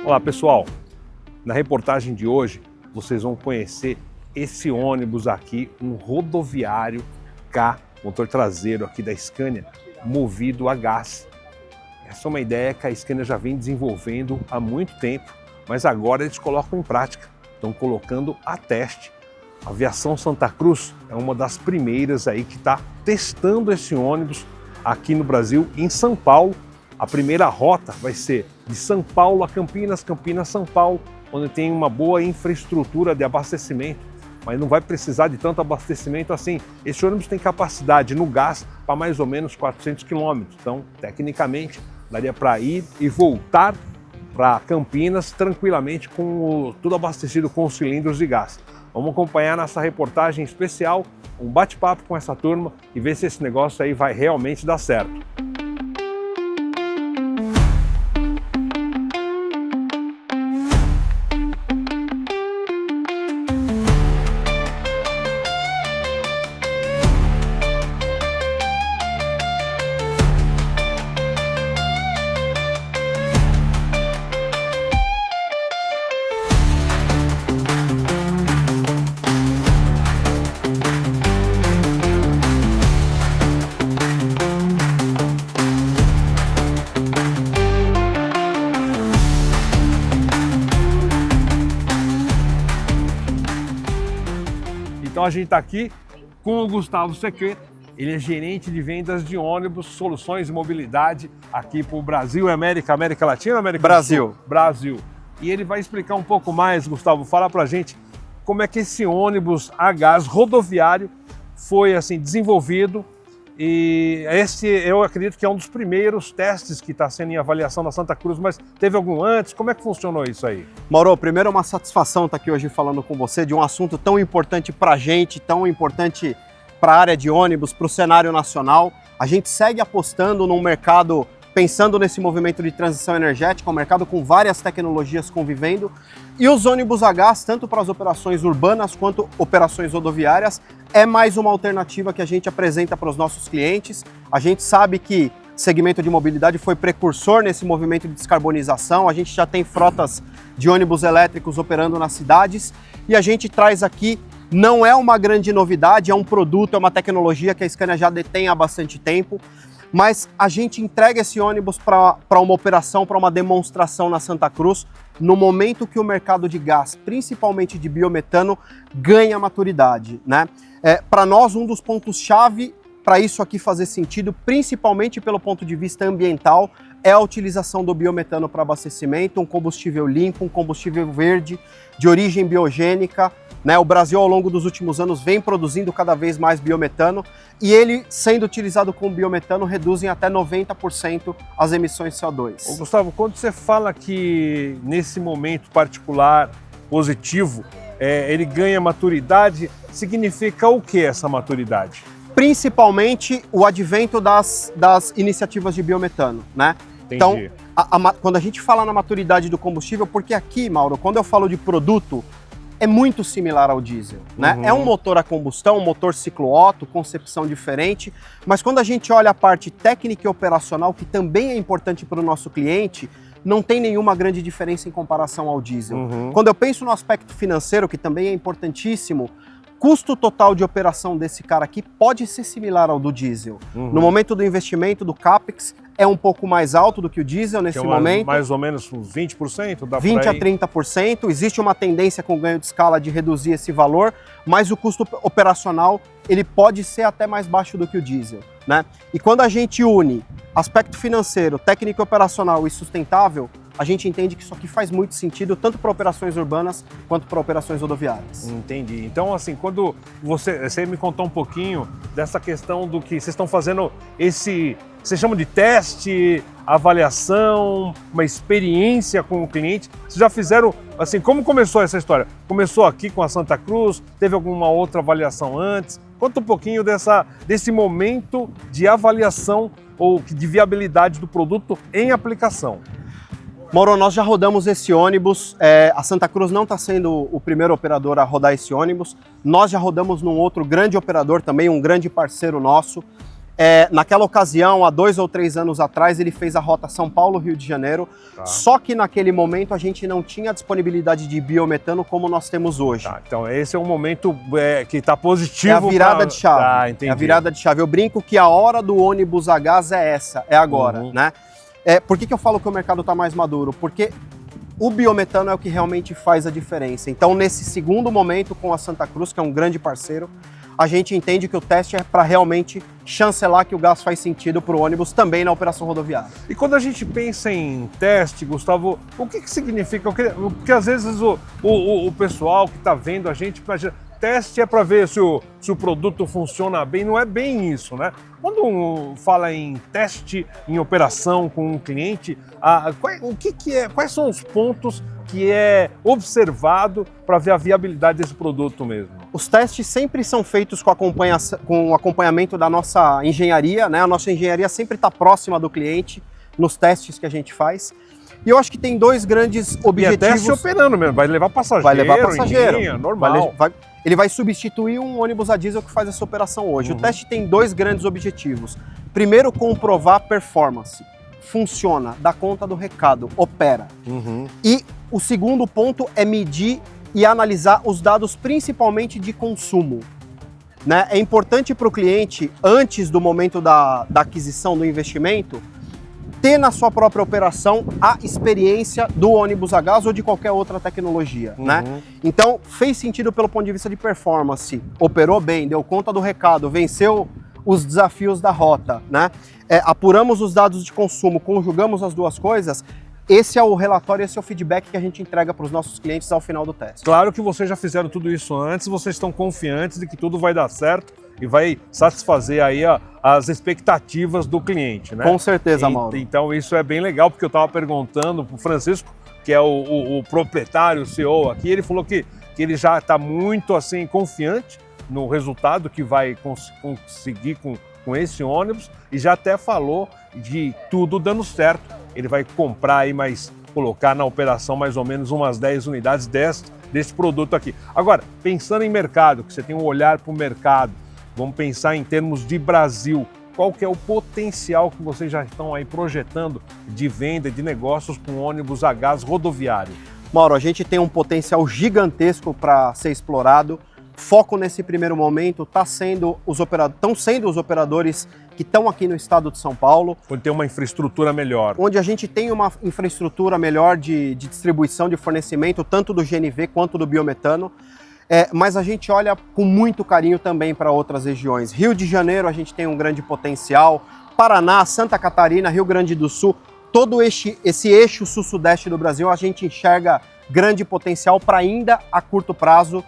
Olá pessoal, na reportagem de hoje vocês vão conhecer esse ônibus aqui, um rodoviário K, motor traseiro aqui da Scania, movido a gás. Essa é uma ideia que a Scania já vem desenvolvendo há muito tempo, mas agora eles colocam em prática, estão colocando a teste. A Aviação Santa Cruz é uma das primeiras aí que está testando esse ônibus aqui no Brasil, em São Paulo. A primeira rota vai ser de São Paulo a Campinas, Campinas-São Paulo, onde tem uma boa infraestrutura de abastecimento, mas não vai precisar de tanto abastecimento assim. Esse ônibus tem capacidade no gás para mais ou menos 400 km, então, tecnicamente, daria para ir e voltar para Campinas tranquilamente com tudo abastecido com os cilindros de gás. Vamos acompanhar nessa reportagem especial, um bate-papo com essa turma e ver se esse negócio aí vai realmente dar certo. Então a gente está aqui com o Gustavo Secreto, ele é gerente de vendas de ônibus, soluções de mobilidade aqui para o Brasil, América Latina, América do Sul? Brasil. E ele vai explicar um pouco mais, Gustavo, fala para a gente como é que esse ônibus a gás rodoviário foi assim desenvolvido. E esse eu acredito que é um dos primeiros testes que está sendo em avaliação na Santa Cruz, mas teve algum antes? Como é que funcionou isso aí? Mauro, primeiro é uma satisfação estar aqui hoje falando com você de um assunto tão importante para a gente, tão importante para a área de ônibus, para o cenário nacional. A gente segue apostando num mercado, pensando nesse movimento de transição energética, um mercado com várias tecnologias convivendo, e os ônibus a gás, tanto para as operações urbanas quanto operações rodoviárias, é mais uma alternativa que a gente apresenta para os nossos clientes. A gente sabe que o segmento de mobilidade foi precursor nesse movimento de descarbonização, a gente já tem frotas de ônibus elétricos operando nas cidades, e a gente traz aqui, não é uma grande novidade, é um produto, é uma tecnologia que a Scania já detém há bastante tempo, mas a gente entrega esse ônibus para uma operação, para uma demonstração na Santa Cruz, no momento que o mercado de gás, principalmente de biometano, ganha maturidade, né? Para nós, um dos pontos-chave para isso aqui fazer sentido, principalmente pelo ponto de vista ambiental, é a utilização do biometano para abastecimento, um combustível limpo, um combustível verde, de origem biogênica, né? O Brasil, ao longo dos últimos anos, vem produzindo cada vez mais biometano e ele, sendo utilizado com biometano, reduz em até 90% as emissões de CO2. Ô, Gustavo, quando você fala que nesse momento particular, positivo, ele ganha maturidade, significa o que essa maturidade? Principalmente o advento das iniciativas de biometano, né? Entendi. Então, quando a gente fala na maturidade do combustível, porque aqui, Mauro, quando eu falo de produto, é muito similar ao diesel, né? É um motor a combustão, um motor ciclo Otto, concepção diferente, mas quando a gente olha a parte técnica e operacional, que também é importante para o nosso cliente, não tem nenhuma grande diferença em comparação ao diesel. Quando eu penso no aspecto financeiro, que também é importantíssimo, custo total de operação desse cara aqui pode ser similar ao do diesel. No momento do investimento do CAPEX, é um pouco mais alto do que o diesel nesse momento. Mais ou menos uns 20%? 20% a 30%. Existe uma tendência com ganho de escala de reduzir esse valor, mas o custo operacional ele pode ser até mais baixo do que o diesel, né? E quando a gente une aspecto financeiro, técnico operacional e sustentável, a gente entende que isso aqui faz muito sentido tanto para operações urbanas quanto para operações rodoviárias. Entendi. Então, assim, quando você me contou um pouquinho dessa questão do que vocês estão fazendo esse, vocês chamam de teste, avaliação, uma experiência com o cliente, vocês já fizeram, assim, como começou essa história? Começou aqui com a Santa Cruz, teve alguma outra avaliação antes? Conta um pouquinho desse momento de avaliação ou de viabilidade do produto em aplicação? Mauro, nós já rodamos esse ônibus, a Santa Cruz não está sendo o primeiro operador a rodar esse ônibus, nós já rodamos num outro grande operador também, um grande parceiro nosso. Naquela ocasião, há 2 ou 3 anos atrás, ele fez a rota São Paulo-Rio de Janeiro, só que naquele momento a gente não tinha a disponibilidade de biometano como nós temos hoje. Então esse é um momento que está positivo. É a virada de chave. É a virada de chave. Eu brinco que a hora do ônibus a gás é essa, é agora, né? Por que eu falo que o mercado está mais maduro? Porque o biometano é o que realmente faz a diferença. Então, nesse segundo momento com a Santa Cruz, que é um grande parceiro, a gente entende que o teste é para realmente chancelar que o gás faz sentido para o ônibus também na operação rodoviária. E quando a gente pensa em teste, Gustavo, o que significa? Porque às vezes o pessoal que está vendo a gente imagina, teste é para ver se o produto funciona bem, não é bem isso, né? Quando fala em teste, em operação com um cliente, quais são os pontos que é observado para ver a viabilidade desse produto mesmo? Os testes sempre são feitos com o acompanhamento da nossa engenharia, né? A nossa engenharia sempre está próxima do cliente nos testes que a gente faz. E eu acho que tem 2 grandes objetivos. E é teste operando mesmo, vai levar passageiro. Vai levar passageiro. Em linha, normal. Ele vai substituir um ônibus a diesel que faz essa operação hoje. O teste tem 2 grandes objetivos. Primeiro, comprovar performance. Funciona, dá conta do recado, opera. E o segundo ponto é medir e analisar os dados principalmente de consumo. Né? É importante para o cliente, antes do momento da aquisição do investimento, ter na sua própria operação a experiência do ônibus a gás ou de qualquer outra tecnologia, né? Então, fez sentido pelo ponto de vista de performance, operou bem, deu conta do recado, venceu os desafios da rota, né? Apuramos os dados de consumo, conjugamos as duas coisas, esse é o relatório, esse é o feedback que a gente entrega para os nossos clientes ao final do teste. Claro que vocês já fizeram tudo isso antes, vocês estão confiantes de que tudo vai dar certo e vai satisfazer aí as expectativas do cliente, né? Com certeza, Mauro. Então isso é bem legal, porque eu estava perguntando para o Francisco, que é o proprietário, o CEO aqui, ele falou que ele já está muito assim confiante no resultado que vai conseguir com esse ônibus e já até falou de tudo dando certo. Ele vai comprar aí, colocar na operação mais ou menos umas 10 unidades desse produto aqui. Agora, pensando em mercado, que você tem um olhar para o mercado, vamos pensar em termos de Brasil, qual que é o potencial que vocês já estão aí projetando de venda, de negócios com ônibus a gás rodoviário? Mauro, a gente tem um potencial gigantesco para ser explorado. Foco nesse primeiro momento estão sendo os operadores que estão aqui no estado de São Paulo. Onde tem uma infraestrutura melhor. Onde a gente tem uma infraestrutura melhor de distribuição, de fornecimento, tanto do GNV quanto do biometano. Mas a gente olha com muito carinho também para outras regiões. Rio de Janeiro a gente tem um grande potencial, Paraná, Santa Catarina, Rio Grande do Sul, todo esse eixo sul-sudeste do Brasil a gente enxerga grande potencial para ainda a curto prazo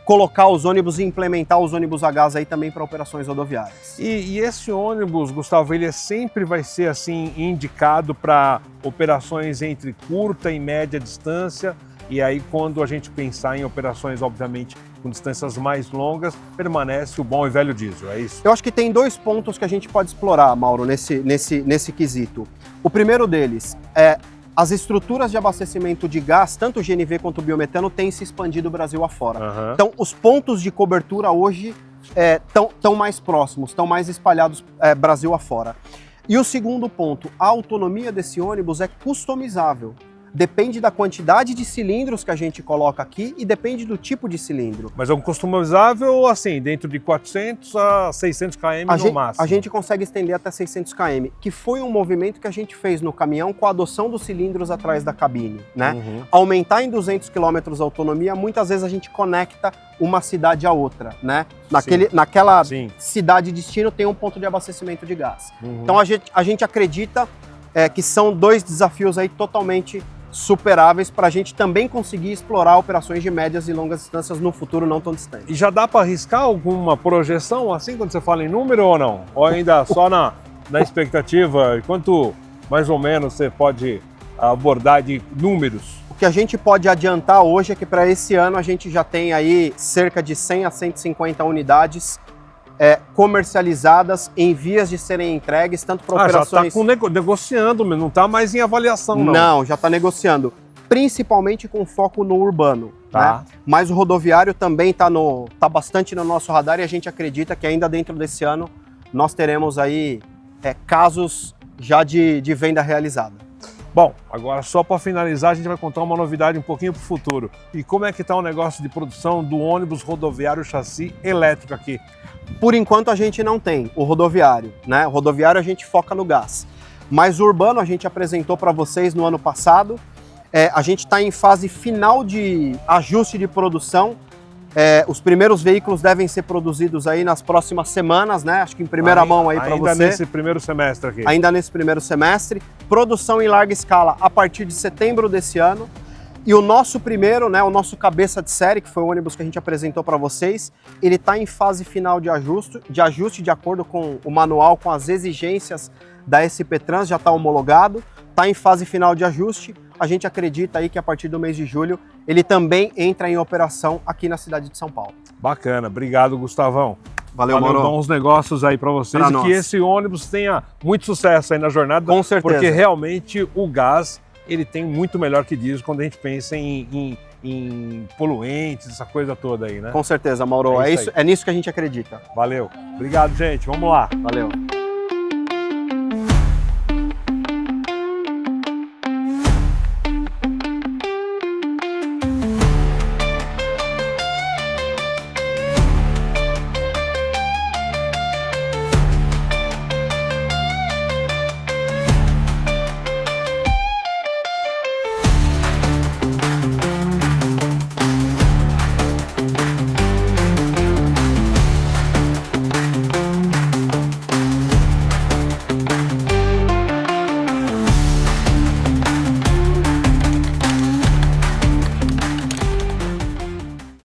colocar os ônibus e implementar os ônibus a gás aí também para operações rodoviárias. E esse ônibus, Gustavo, ele sempre vai ser assim indicado para operações entre curta e média distância, e aí quando a gente pensar em operações, obviamente, com distâncias mais longas, permanece o bom e velho diesel, é isso? Eu acho que tem 2 pontos que a gente pode explorar, Mauro, nesse quesito. O primeiro deles é as estruturas de abastecimento de gás, tanto o GNV quanto o biometano, têm se expandido o Brasil afora. Então, os pontos de cobertura hoje estão mais próximos, estão mais espalhados Brasil afora. E o segundo ponto, a autonomia desse ônibus é customizável. Depende da quantidade de cilindros que a gente coloca aqui e depende do tipo de cilindro. Mas é um customizável, assim, dentro de 400 a 600 km no máximo. A gente consegue estender até 600 km, que foi um movimento que a gente fez no caminhão com a adoção dos cilindros atrás da cabine, né? Aumentar em 200 km a autonomia, muitas vezes a gente conecta uma cidade a outra, né? Naquela cidade destino tem um ponto de abastecimento de gás. Então a gente acredita que são 2 desafios aí totalmente superáveis para a gente também conseguir explorar operações de médias e longas distâncias no futuro não tão distante. E já dá para arriscar alguma projeção assim quando você fala em número ou não? Ou ainda só na expectativa? Quanto mais ou menos você pode abordar de números? O que a gente pode adiantar hoje é que para esse ano a gente já tem aí cerca de 100 a 150 unidades comercializadas em vias de serem entregues, tanto para operações... Já está negociando, não está mais em avaliação, não. Não, já está negociando, principalmente com foco no urbano. Tá. Né? Mas o rodoviário também tá bastante no nosso radar e a gente acredita que ainda dentro desse ano nós teremos aí casos já de venda realizada. Bom, agora só para finalizar, a gente vai contar uma novidade um pouquinho para o futuro. E como é que está o negócio de produção do ônibus rodoviário chassi elétrico aqui? Por enquanto a gente não tem o rodoviário, né? O rodoviário a gente foca no gás. Mas o urbano a gente apresentou para vocês no ano passado. A gente está em fase final de ajuste de produção. Os primeiros veículos devem ser produzidos aí nas próximas semanas, né? Acho que em primeira mão aí para você. Ainda nesse primeiro semestre aqui. Ainda nesse primeiro semestre. Produção em larga escala a partir de setembro desse ano. E o nosso primeiro, né, o nosso cabeça de série, que foi o ônibus que a gente apresentou para vocês, ele está em fase final de ajuste de acordo com o manual, com as exigências da SP Trans, já está homologado, está em fase final de ajuste. A gente acredita aí que a partir do mês de julho ele também entra em operação aqui na cidade de São Paulo. Bacana, obrigado, Gustavão. Valeu, Mauro. Bons negócios aí para vocês e que esse ônibus tenha muito sucesso aí na jornada. Com certeza. Porque realmente o gás, ele tem muito melhor que diesel quando a gente pensa em poluentes, essa coisa toda aí, né? Com certeza, Mauro. É nisso que a gente acredita. Valeu. Obrigado, gente. Vamos lá. Valeu.